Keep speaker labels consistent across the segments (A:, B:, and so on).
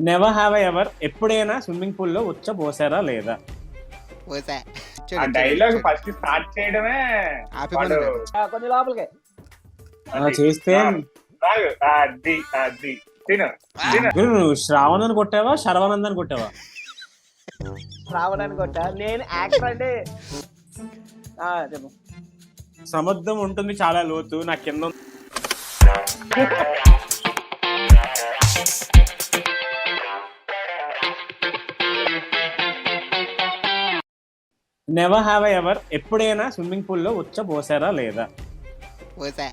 A: Never have I ever ఎప్పుడైనా swimming pool లో పోసారా లేదా?
B: పోసా.
C: ఆ డైలాగ్ ఫస్ట్ స్టార్ట్ చేయడమే
D: కొంచెం లోపలికి
A: అలా చేస్తే
C: అది అది తిను
A: గురు, నువ్వు శ్రావణ్ కొట్టావా శరవణందని కొట్టావా?
D: రావడానికి కొట్టా నేను యాక్టర్ అంటే చెప్పు.
A: సముద్రం ఉంటుంది చాలా లోతు, నా కింద నెవర్ హ్యావ్ ఐ ఎవర్ ఎప్పుడైనా స్విమ్మింగ్ పూల్ లో పోసారా లేదా?
B: పోసా.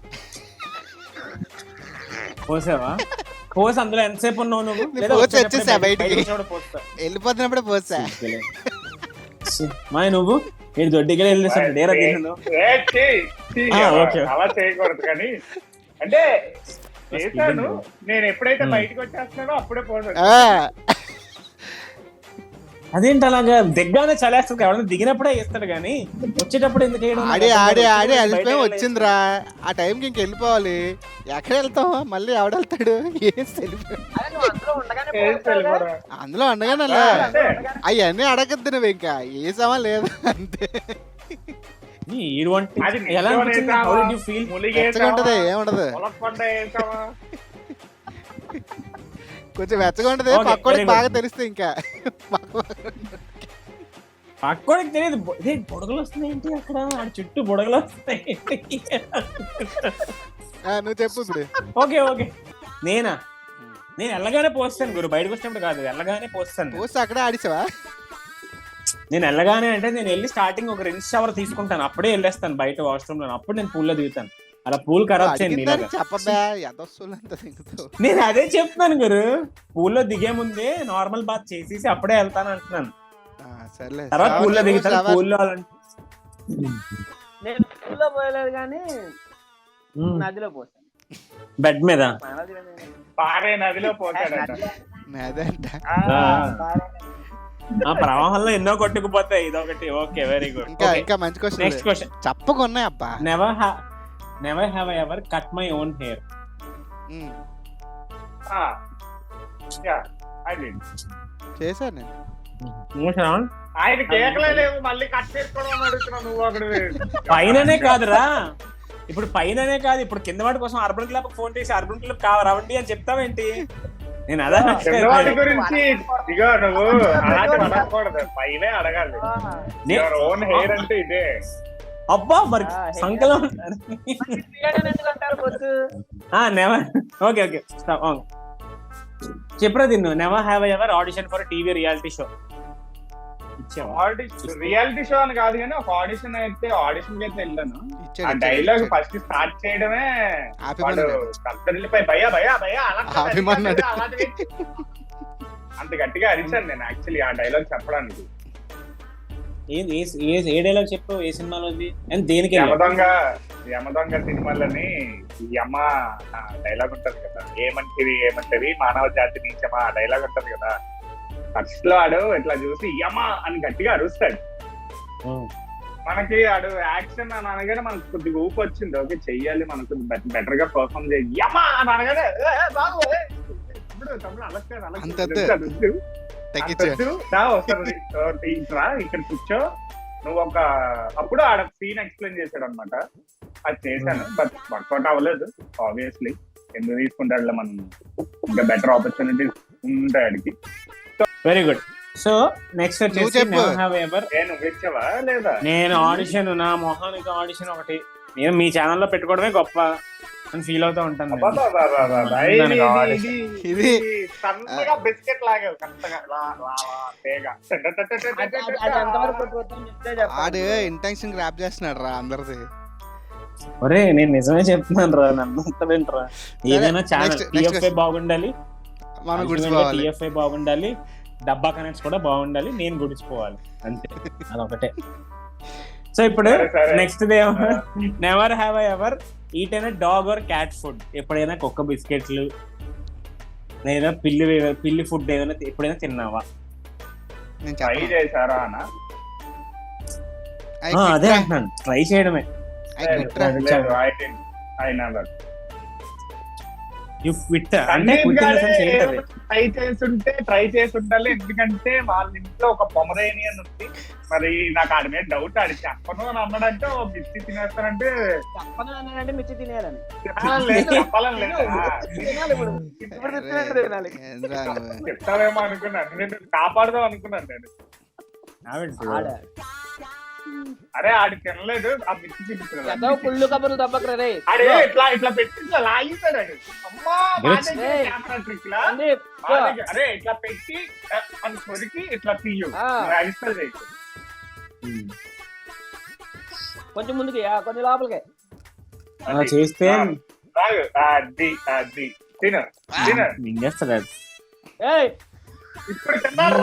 A: పోసావా? పోసి అందులో ఎంతసేపు ఉన్నావు నువ్వు? లేదా
B: పోసి
A: వచ్చేటప్పుడే
B: వచ్చేసా బయటికి.
A: బయటికి వచ్చినప్పుడు పోస్తా.
B: వెళ్ళిపోతున్నప్పుడే పోసా.
A: మాయ నువ్వు నేను దొడ్డికి వెళ్ళేసాను డేరా తిన్నాను. ఓకే.
C: అలా చేయకూడదు కానీ అంటే చేశాను. నేను ఎప్పుడైతే బయటకు వచ్చేస్తున్నానో అప్పుడే పోసాను.
A: అదేంటి అలాగా దిగ్గానే చలేస్తుంది, ఎవరైనా దిగినప్పుడే వేస్తాడు కానీ వచ్చేటప్పుడు ఎందుకు వేయడం?
B: ఆడి ఆడి ఆడి అలిసిపోయి వచ్చిందిరా. ఆ టైంకి ఇంక వెళ్ళిపోవాలి. ఎక్కడ వెళ్తాం మళ్ళీ ఎవడ వెళ్తాడు?
D: అదే నువ్వు అందులో ఉండగానే
B: అందులో ఉండగానే అవన్నీ అడగద్దు నువ్వు ఇంకా వేసామా లేదా అంతే.
A: ఎలా అనిపించింది? How did you feel?
B: వెచ్చగా ఉంటది, ఏముండదు. కొంచెం వెచ్చగా ఉంటది.
A: Okay,
B: పక్కోడికి
A: very good.
B: బాగా తెలిస్తే ఇంకా
A: పక్కోడికి తెలియదు. బుడగలు వస్తున్నాయి ఏంటి అక్కడ? ఆడ చుట్టూ బుడగలు వస్తున్నాయి.
B: నువ్వు చెప్పు ఇప్పుడు.
A: Okay okay. నేను వెళ్ళగానే పోస్తాను గురు, బయటకు వచ్చినప్పుడు కాదు, వెళ్ళగానే పోస్తాను.
B: పోస్తే అక్కడే ఆడిసావా?
A: నేను వెళ్ళగానే అంటే నేను వెళ్ళి స్టార్టింగ్ ఒక రిన్స్ షవర్ తీసుకుంటాను, అప్పుడే వెళ్ళేస్తాను బయట వాష్రూమ్ లో, అప్పుడు నేను పూల్లో దిగుతాను. అలా పూల్ ఖరాబ్ చేయండి.
B: చెప్పబా ఎంతొస్తుందంత దిగుతావు.
A: నేను అదే చెప్తున్నాను గురు, పూల్లో దిగే ముందే నార్మల్ బాత్ చేసేసి అప్పుడే వెళ్తాను అంటున్నాను.
B: సర్లే
A: తర్వాత పూల్లో దిగుతాను. పూల్లో
D: నేను పూల్లో పోయలేదు కానీ నదిలో పోతాను.
A: బెడ్ మీద
C: పారే నదిలో పోతాడంట.
B: అదంట
A: ఆ ప్రవాహంలో ఎన్నో కొట్టుకుపోతాయి, ఇదొకటి. Okay, very good.
B: ఇంకా మంచి క్వశ్చన్.
A: Next question.
B: చెప్పకున్నాయి అబ్బా.
A: Never have I ever cut my own hair?
B: చేశాను నేను.
C: ఆయన కేకలే లేవు, మళ్ళీ కట్ చేసుకోవడం అడుగుతున్నావు నువ్వు అక్కడ.
A: పైననే కాదురా, ఇప్పుడు పైననే కాదు, ఇప్పుడు కింద వాటి కోసం అర్బన్ క్లబ్ ఫోన్ చేసి అర్బన్ క్లబ్ రావండి అని చెప్తావేంటి? నేను అదే
C: వాటి గురించి ఇగో నువ్వు అలాంటి అడగకూడదు, పైనే అడగాలి. ఓన్ హెయిర్ అంటే ఇదే.
A: అబ్బా మరి సంకలం. ఓకే ఓకే చెప్పరా తిన్ను. Never have I ever audition for TV reality show?
C: Reality show అని కాదు కానీ ఒక ఆడిషన్ అయితే ఆడిషన్ అయితే వెళ్ళాను. ఆ డైలాగ్ ఫస్ట్ స్టార్ట్ చేయడమే భయ్యా భయ్యా భయ్యా అంత గట్టిగా అరిచాను నేను యాక్చువల్లీ ఆ డైలాగ్ చెప్పడానికి.
A: ఏ డైలాగ్ చెప్పు? ఏ సినిమాలో? దేనికి?
C: యమదొంగ సినిమాలని యమ డైలాగ్ ఉంటది కదా, ఏమంటది మానవ జాతి నీచమా ఆ డైలాగ్ ఉంటది కదా. ఫస్ట్ లో ఆడు ఇట్లా చూసి యమ అని గట్టిగా అరుస్తాడు. మనకి ఆడు యాక్షన్ అని అనగానే మనకు కొద్దిగా ఊపు వచ్చింది. ఓకే చెయ్యాలి, మనకు బెటర్ గా పర్ఫార్మ్ చేయాలి. యమ అని అనగానే ఇక్కడ కూర్చో నువ్వు ఒక అప్పుడు ఆడ సీన్ ఎక్స్ప్లెయిన్ చేశాడు అనమాట. అది చేశాను, బట్ వర్కౌట్ అవ్వలేదు ఆబ్వియస్లీ. ఎందుకు తీసుకుంటాడులే, మనం ఇంకా బెటర్ ఆపర్చునిటీస్ ఉంటాయి ఆడికి.
A: Very good. సో నెక్స్ట్ వచ్చేసి
C: ఇచ్చావా లేదా?
A: నేను ఆడిషన్, నా మొహానికి ఆడిషన్ ఒకటి నేను మీ ఛానల్లో పెట్టుకోవడమే గొప్ప అని ఫీల్ అవుతూ ఉంటాను.
C: ఇది బిస్కెట్ లాగా
B: ఆడు ఇంటెన్షన్ గ్రాప్ చేస్తున్నాడు రా అందరిది.
A: ఒరే నేను నిజమే చెప్తున్నాను రా, నన్నంతేంట్రా. ఏదైనా ఛానల్ టీఎఫ్ఐ బాగుండాలి, టీఎఫ్ఐ బాగుండాలి, డబ్బా కనెక్ట్స్ కూడా బాగుండాలి, నేను గుడిచిపోవాలి, అంతే, అదొకటే. సో ఇప్పుడు next never have I ever eaten dog or cat food? ఎప్పుడైనా కుక్క బిస్కెట్లు లేదా పిల్లి ఫుడ్ ఏదైనా ఎప్పుడైనా తిన్నావా? అదే అంటున్నాను, ట్రై చేయడమే. యు క్విట్ అంటే క్విట్ ఏంటది?
C: ట్రై చేసి ఉండాలి, ఎందుకంటే వాళ్ళ ఇంట్లో ఒక పొమరేనియన్ ఉంది. మరి నాకు ఆడి మీద డౌట్, ఆడి చెప్పను అని అన్నాడంటే మిర్చి తినేస్తానంటే
D: చెప్పను అన్నాడంటే మిర్చి తినేయాలని
C: చెప్పాలని లేదు.
D: తినాలి ఇప్పుడు. ఇప్పుడు తినేది తినాలి.
C: చెప్తావేమో అనుకున్నాను, నేను కాపాడదాం అనుకున్నాను నేను.
D: ఆడ
C: అరే ఆడి తినలేదు, ఆ మిర్చి తింటున్నాడు.
D: ఏదో పుల్లు కబుర్లు తప్పకరా రే.
C: ఆడే ఇట్లా పెట్టి ఇట్లా లాగిస్తాడు ఆడు. అమ్మా కెమెరా ట్రిక్ లా. అరే ఇట్లా పెట్టి అని కొరికి ఇట్లా తీయు, లాగిస్తాడు.
D: కొంచెం ముందుకి కొంచెం లోపలికి
A: చేస్తే
C: అది తిన తిన
A: మింగేస్తాడు.
D: ఏయ్
C: ఇప్పుడు తిన్నాడు.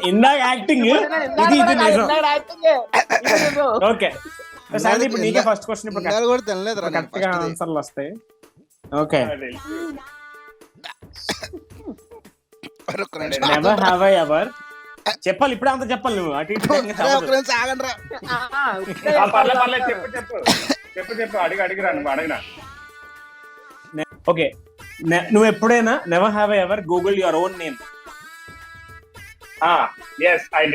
A: ఇందాక యాక్టింగ్ ఇది నిజం. ఓకే సార్, ఇప్పుడు నీకే ఫస్ట్ క్వశ్చన్. ఇప్పుడు
B: కూడా తినలేదు
A: కరెక్ట్ గా ఆన్సర్లు వస్తాయి. Okay, never have I ever చెప్పాలి. ఇప్పుడు అంత చెప్పాలి నువ్వు. అటు ఇటు
C: చెప్పు అడిగిరా నువ్వు అడిగినా.
A: ఓకే, నువ్వు ఎప్పుడైనా never have I ever Google your own name?
C: yes I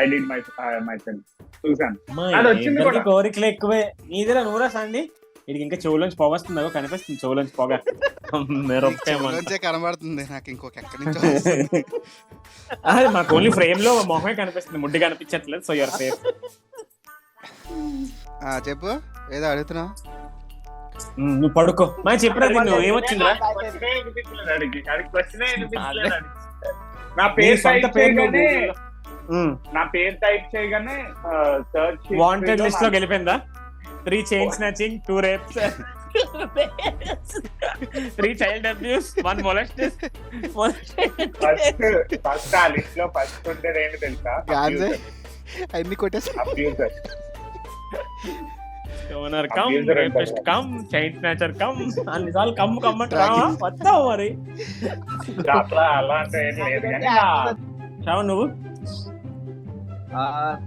C: did myself. చూసాను.
A: కోరికలు ఎక్కువే నీదిరా. నువ్వురా సండి, ఇది ఇంకా చెవులోంచి పొగ వస్తుంది. కనిపిస్తుంది చెవులోంచి పొగ.
B: కనబడుతుంది నాకు, ఇంకొక ఎక్కడి నుంచి.
A: మాకు ఓన్లీ ఫ్రేమ్ లో మొహమే కనిపిస్తుంది, ముడ్డి కనిపించట్లేదు. So your safe.
B: చెప్పు, ఏదో అడుగుతున్నావు.
A: నువ్వు పడుకో. మా చెప్పరా, నువ్వు ఏమొచ్చిందిరా?
C: నా పేరు టైప్ చేయగానే
A: వాంటెడ్ లిస్ట్ లో గెలిపోయిందా? 3 chain snatching, 2 rapes, 3 child abuse, 1 molested.
C: First ఆ లిస్ట్ లో ఫస్ట్ ఉండేది ఏంటి తెలుసా?
B: అన్ని కొట్టేసి
A: owner cum, rapist come, chain snatcher come, అన్నిసార్లు కమ్ కమ్మంటే రావా? వస్తావు మరి.
C: అట్లా అలా అంటే ఏం లేదు కానీ.
A: శ్రావణ్ నువ్వు?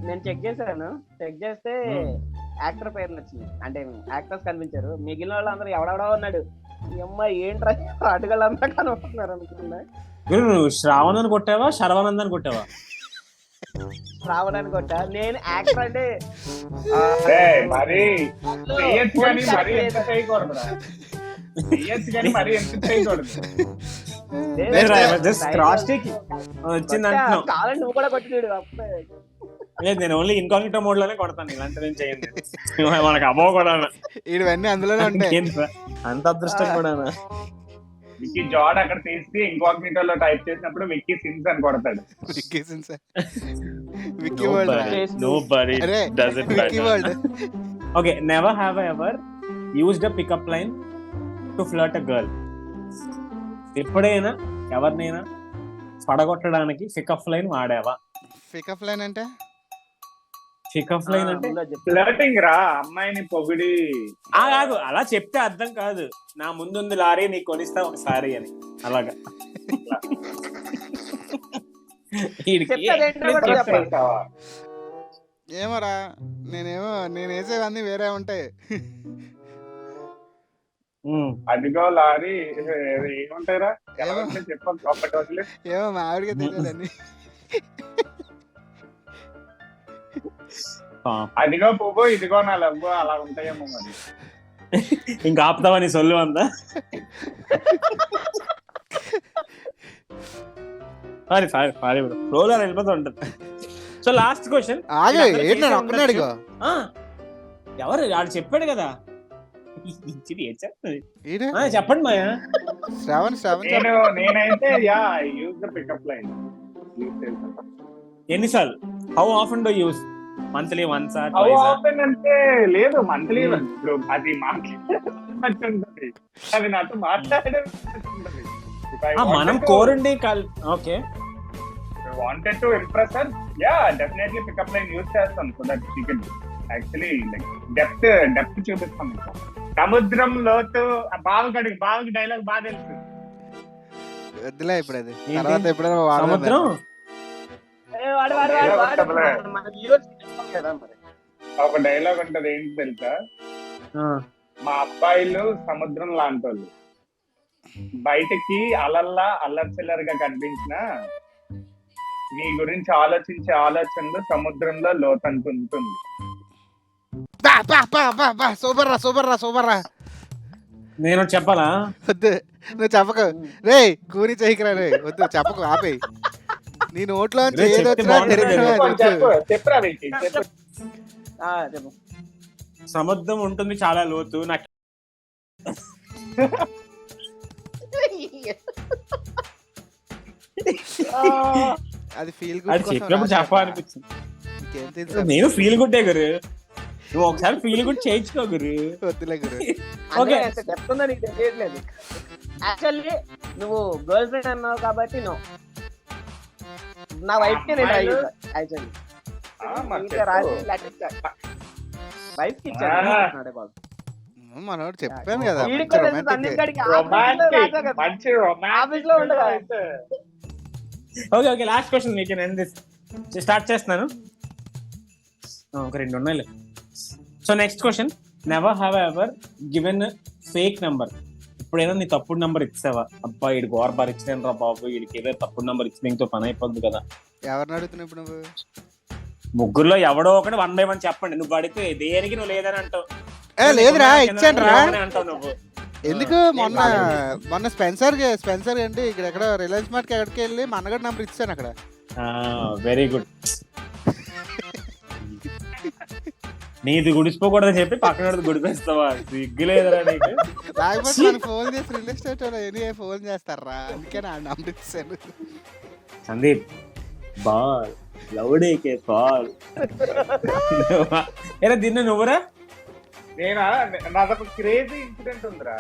D: నేను చెక్ చేశాను. చెక్ చేస్తే యాక్టర్ పేర్లు వచ్చింది, అంటే యాక్టర్స్ కనిపించారు. మిగిలిన వాళ్ళందరూ ఎవడెవడో ఉన్నాడు. ఈ అమ్మాయి ఏంట్రా అటుగలంతా కనబడుతున్నారు అనుకున్నా.
A: నువ్వు శ్రావణ్ అని కొట్టావా, శరవణంద్ అని కొట్టావా?
D: రావడానికి కొట్టా. నేను యాక్టర్ అంటే
C: మరి ఎంత చేయకూడదు.
D: కావాలంటే నువ్వు కూడా కొట్టినాడు.
A: లేదు, నేను ఓన్లీ ఇన్కాగ్నిటో మోడ్ లోనే కొడతాను. ఇలాంటివి చేయండి, మనకు అబ్బో కూడా.
B: ఇవన్నీ అందులోనే ఉంటాయి.
A: అంత అదృష్టం కూడా.
C: విక్కీ జాడ్ అక్కడ తీసి ఇన్కాగ్నిటో లో టైప్ చేసినప్పుడు విక్కీ సిన్స్ అని కొడతాడు.
B: Vicky since, Vicky world.
A: Nobody does it better. Okay, never have I ever used a pickup line to flirt a girl. ఎప్పుడైనా ఎవరినైనా పడగొట్టడానికి పికప్ లైన్ వాడావా?
B: పికప్ లైన్ అంటే
A: పికప్ లైన్ అంటే
C: ఫ్లర్టింగ్ రా, అమ్మాయిని పొగిడి.
A: కాదు, అలా చెప్తే అర్థం కాదు. నా ముందుంది లారీ, నీకు కొనిస్తా ఒకసారి అని. అలాగా
B: ఏమోరా, నేను వేసేవన్నీ వేరే ఉంటాయి.
C: అదిగో లారీ ఏముంటాయిరా చెప్పండి.
B: ఏమో మా ఆవిడకే తెలియదండి.
C: అదిగో పువ్వు, ఇదిగో నా లవ్వు, అలా ఉంటాయేమో మరి.
A: ఇంకా ఆపుతావా నీ సొల్లు అంతా? సారీ రోలర్ వెళ్ళిపోతూ ఉంటుంది. So last question. ఎవరు ఆడు చెప్పాడు కదా, చెప్పండి మాయా.
C: నేనైతే
A: ఎన్నిసార్లు? How often do use? Monthly once or
C: how often అంటే లేదు, మంత్లీ అది మాట్లాడుతుంది, అది నాతో మాట్లాడే
A: మనం కోరండి. Okay,
C: wanted to impress her, yeah, definitely pick up line use చేస్తాను so that she can actually like depth చూపిస్తాను. సముద్రం లోతు బావకి డైలాగ్ బాగా తెలుసు.
B: వద్దులే ఇప్పుడు అది, తర్వాత ఎప్పుడైనా
A: సముద్రం
C: ఒక డైలాగ్ ఉంటది, ఏంటి తెలుసా? మా అబ్బాయిలు సముద్రం లాంటి వాళ్ళు, బయటకి అల్లరి చిల్లరగా కనిపించిన నీ గురించి ఆలోచించే ఆలోచనలు సముద్రంలో లోతంటుంది.
B: సూపర్ రా.
A: నేను చెప్పాలా?
B: వద్దు, నువ్వు చెప్పకు రే, కూని చేయకురా రే, వద్దు చెప్పకు, ఆపే. నీ నోట్లో
C: చెప్పురా వెంకీ, చెప్పు.
D: చెప్పు.
A: సముద్రం ఉంటుంది చాలా లోతు. నాకు
B: అది ఫీల్
A: అది చెప్పినప్పుడు చెప్పాలనిపించింది.
B: ఇంకేం తెలుసు?
A: నేను ఫీల్ గుడ్డే గురు, నువ్వు ఒకసారి ఫీల్ గుడ్ చేయించుకో గురు.
B: వద్దులే గురు.
A: ఓకే,
D: చెప్తుందా నీకు తెలియట్లేదు. యాక్చువల్లీ నువ్వు గర్ల్ ఫ్రెండ్ అన్నావు కాబట్టి నువ్వు నా వైఫ్ కి నేను యాక్చువల్లీ వైఫ్ కి ఇచ్చాను.
B: మనోడు చెప్పాను కదా,
C: మంచి
D: ఆఫీస్ లో ఉండగా.
A: ఓకే లాస్ట్ క్వశ్చన్ మీకు నేను స్టార్ట్ చేస్తున్నాను. ఒక 2 ఉన్నాయి. So next question, never have ever given fake number. ఇప్పుడైనా నీ తప్పుడు నంబర్ ఇచ్చావా? అబ్బా వీడికి ఓవర్బార్ ఇచ్చాను రా బాబు, వీడికి ఏదో తప్పుడు నంబర్ ఇచ్చిన ఇంకో పని అయిపోద్ది కదా.
B: ఎవరిని అడుగుతున్నావు ఇప్పుడు నువ్వు?
A: ముగ్గురులో ఎవడో ఒకటి 1 by 1 చెప్పండి. నువ్వు అడిగితే దేనికి నువ్వు లేదని అంటావు.
B: లేదురా, ఇచ్చాను రా.
A: అంటావు నువ్వు.
B: ఎందుకు? మొన్న స్పెన్సర్ అంటే ఇక్కడ ఎక్కడ రిలయన్స్ మార్ట్ కి ఎక్కడికి వెళ్ళి మా అన్నగారి నంబర్ ఇచ్చాను అక్కడ.
A: Very good. నీది గుడిసిపోకూడదని చెప్పి పక్కన గుడిపేస్తావా? సిగ్గులేదురా నీకు?
B: లేకపోతే నాకు ఫోన్ చేసి రియల్ ఎస్టేట్ ఫోన్ చేస్తారా, అందుకే నా నంబర్ ఇచ్చాను.
A: సందీప్ బాల్ లౌడేకే బాల్. ఏరా దీన్ని నువ్వురా?
C: నేనా? నాదొక క్రేజీ ఇన్సిడెంట్ ఉందిరా.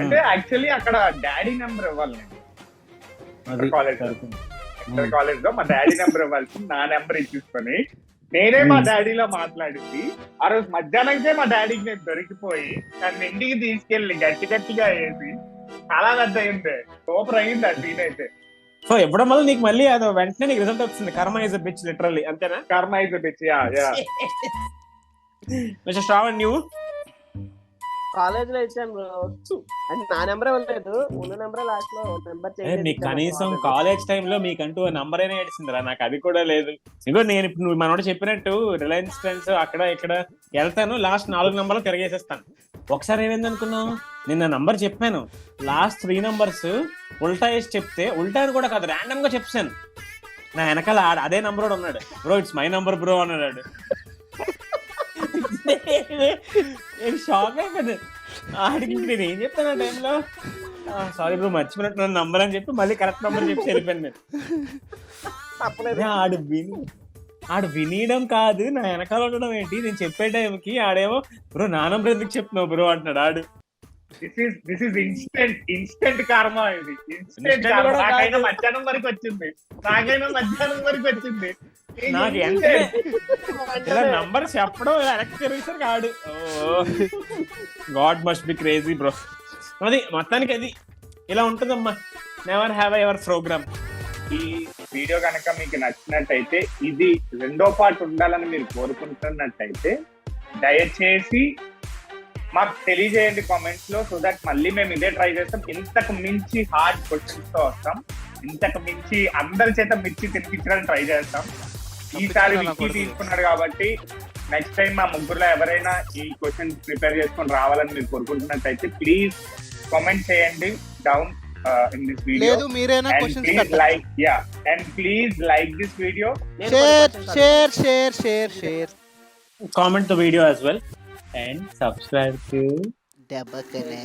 C: అంటే యాక్చువల్లీ అక్కడ డాడీ నెంబర్ ఇవ్వాలి. నేను కాలేజ్ లో మా డాడీ నెంబర్ ఇవ్వాల్సి నా నెంబర్ ఇచ్చేసుకొని నేనే మా డాడీలో మాట్లాడింది. ఆ రోజు మధ్యాహ్నంకే మా డాడీకి నేను దొరికిపోయి నన్ను ఇంటికి తీసుకెళ్ళి గట్టిగా వేసి చాలా పెద్ద అయింది. సూపర్ అయింది ఆ సీన్ అయితే.
A: సో ఎప్పుడో మళ్ళీ నీకు మళ్ళీ అది వెంటనే నీకు రిజల్ట్ వస్తుంది. కర్మ ఇస్ ఎ బిచ్, లిటరల్లీ. అంతేనా?
C: Karma is a bitch. Yeah
A: mister Shravan, నువ్వు?
D: కాలేజ్ లో ఇచ్చాను బ్రో. అంటే నా నెంబర్ ఇవ్వలేదు, ఉన్న నెంబర్ లాస్ట్ లో నెంబర్ చేంజ్.
A: మీకు కనీసం కాలేజ్ టైంలో మీకంటూ నెంబర్ అయినా ఏడిసిందిరా. నాకు అది కూడా లేదు. ఇంకో నేను ఇప్పుడు నువ్వు మనోడు చెప్పినట్టు రిలయన్స్ ఫ్రెండ్స్ అక్కడ ఇక్కడ వెళ్తాను, లాస్ట్ 4 నెంబర్లు తిరగేసేస్తాను. ఒకసారి ఏమైంది అనుకున్నావు, నేను నా నంబర్ చెప్పాను, లాస్ట్ 3 numbers ఉల్టా వేసి చెప్తే, ఉల్టా అని కూడా కాదు ర్యాండమ్ గా చెప్పాను. నా వెనకాల అదే నంబర్ ఉన్నాడు. Bro it's my number bro అన్నాడు. నేను షాక్ అయిపోయాను. ఆడికి నేను ఏం చెప్తాను ఆ టైంలో, సారీ బ్రో మర్చిపోయినట్టు నంబర్ అని చెప్పి మళ్ళీ కరెక్ట్ నంబర్ చెప్పి వెళ్ళిపోయాను నేను. ఆడు వినడం కాదు, నా వెనకాల ఉండడం ఏంటి. నేను చెప్పే టైంకి ఆడేమో బ్రో నా నంబర్ ఎందుకు చెప్తున్నావు బ్రో అంటున్నాడు ఆడు.
C: దిస్ ఇస్ ఇన్స్టెంట్ కర్మ. ఇది ఇన్స్టెంట్ కర్మ. నాకైనా మధ్యాహ్నం వరకు వచ్చింది.
A: నాకు ఎంత నంబర్ చెప్పడం వెనక్కి తిరిగేసరికి ఆడు God must be crazy bro. అది మొత్తానికి అది ఇలా ఉంటుందమ్మా. Never have ever program.
C: ఈ వీడియో కనుక మీకు నచ్చినట్టయితే, ఇది 2వ పార్ట్ ఉండాలని మీరు కోరుకుంటున్నట్టయితే దయచేసి మాకు తెలియజేయండి కామెంట్స్ లో. సో దట్ మళ్ళీ మేము ఇదే ట్రై చేస్తాం. ఇంతకు మించి హార్డ్ క్వశ్చన్స్ తో వస్తాం. ఇంతకు మించి అందరి చేత మిర్చి తినిపించడానికి ట్రై చేస్తాం. ఈసారి విక్కీ తీసుకున్నాడు కాబట్టి నెక్స్ట్ టైం మా ముగ్గురులో ఎవరైనా ఈ క్వశ్చన్స్ ప్రిపేర్ చేసుకొని రావాలని మీరు కోరుకుంటున్నట్టయితే ప్లీజ్ కామెంట్ చేయండి డౌన్ in this video.
B: లేదు మీరేనా క్వశ్చన్స్
C: పెట్టండి. And please like this video.
B: Share.
A: Comment the video as well and subscribe to
B: Dabakane.